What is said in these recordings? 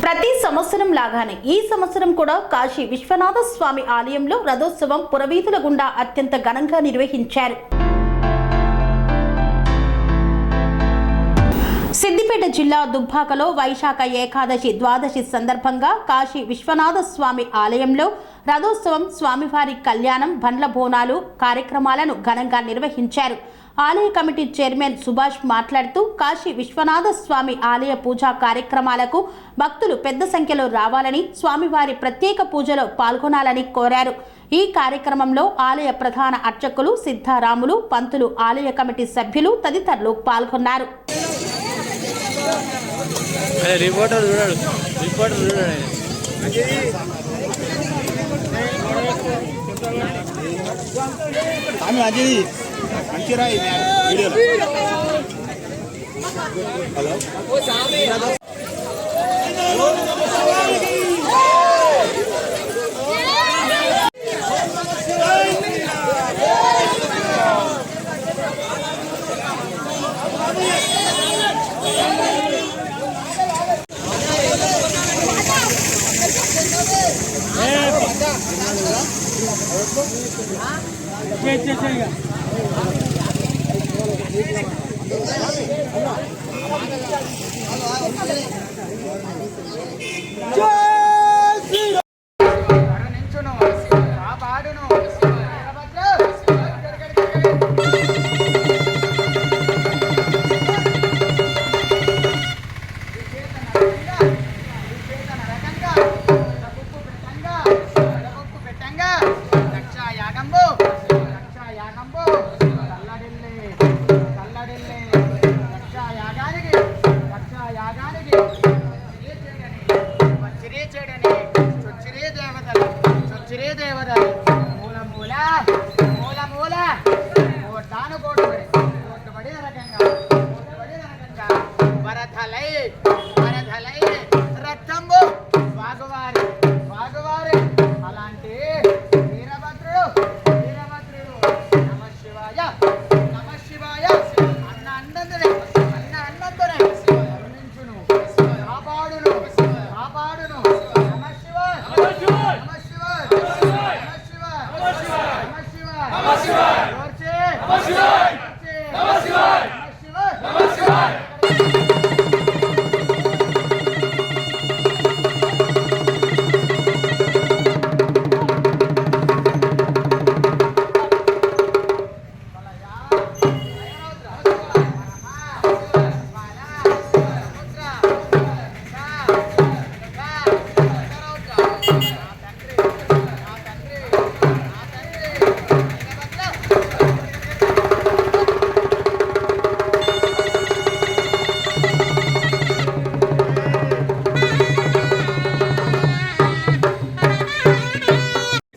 ప్రతి సంవత్సరం లాగానే ఈ సంవత్సరం కూడా కాశీ విశ్వనాథ స్వామి ఆలయంలో రథోత్సవం పురవీధుల గుండా అత్యంత ఘనంగా నిర్వహించారు. సిద్దిపేట జిల్లా దుబ్బాకలో వైశాఖ ఏకాదశి ద్వాదశి సందర్భంగా కాశీ విశ్వనాథ స్వామి ఆలయంలో రథోత్సవం, స్వామివారి కళ్యాణం, బండ్ల బోనాలు కార్యక్రమాలను ఘనంగా నిర్వహించారు. ఆలయ కమిటీ చైర్మన్ సుభాష్ మాట్లాడుతూ కాశీ విశ్వనాథ స్వామి ఆలయ పూజా కార్యక్రమాలకు భక్తులు పెద్ద సంఖ్యలో రావాలని, స్వామివారి ప్రత్యేక పూజలో పాల్గొనాలని కోరారు. ఈ కార్యక్రమంలో ఆలయ ప్రధాన అర్చకులు సిద్ధారాములు, పంతులు, ఆలయ కమిటీ సభ్యులు తదితరులు పాల్గొన్నారు.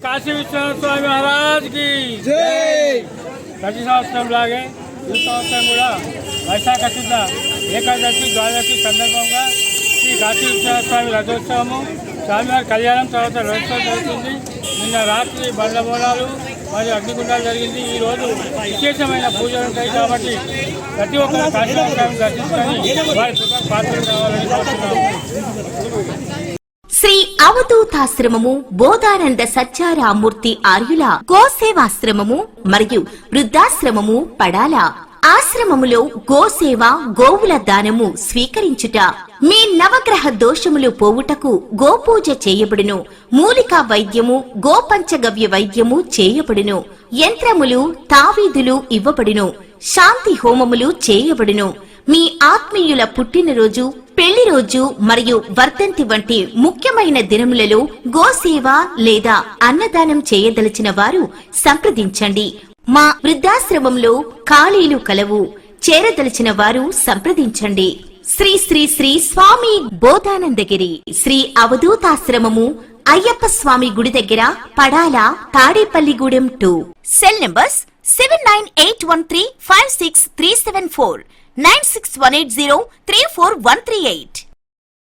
काशी विश्वनाथ स्वामी महाराज की जय। प्रति संवत्सరం లాగే ఈ సంవత్సరం కూడా వైశాఖ శుద్ధ ఏకాదశి ద్వాదశి సందర్భంగా శ్రీ కాశీ విశ్వనాథ స్వామి రథోత్సవము, స్వామివారి కళ్యాణం, తర్వాత రథోత్సవం జరుగుతుంది. నిన్న రాత్రి బండ్ల బోనాలు మరియు అగ్నిగుండాలు జరిగింది. ఈరోజు విశేషమైన పూజలు ఉంటాయి కాబట్టి ప్రతి ఒక్కరు కాశీ స్వామిని దర్శించుకొని వారి కృపకు పాత్రలు కావాలని కోరుతున్నాము. శ్రీ అవధూతాశ్రమము బోధానంద సత్యారామూర్తి ఆర్యుల గోసేవాశ్రమము మరియు వృద్ధాశ్రమము పడాల. ఆశ్రమములో గోసేవ, గోవుల దానము స్వీకరించుట, మీ నవగ్రహ దోషములు పోవుటకు గోపూజ చేయబడును. మూలికా వైద్యము, గోపంచగవ్య వైద్యము చేయబడును. యంత్రములు, తావీదులు ఇవ్వబడును. శాంతి హోమములు చేయబడును. మీ ఆత్మీయుల పుట్టినరోజు, పెళ్లి రోజు మరియు వర్ధంతి వంటి ముఖ్యమైన దినములలో గోసేవ లేదా అన్నదానం చేయదలిచిన వారు సంప్రదించండి. మా వృద్ధాశ్రమంలో ఖాళీలు కలవు. చేరదలిచిన వారు సంప్రదించండి. శ్రీ శ్రీ శ్రీ స్వామి బోధానందగిరి శ్రీ అవధూతాశ్రమము, అయ్యప్ప స్వామి గుడి దగ్గర, పడాల, తాడేపల్లిగూడెం 2. Cell numbers 7981356374, 96180341138.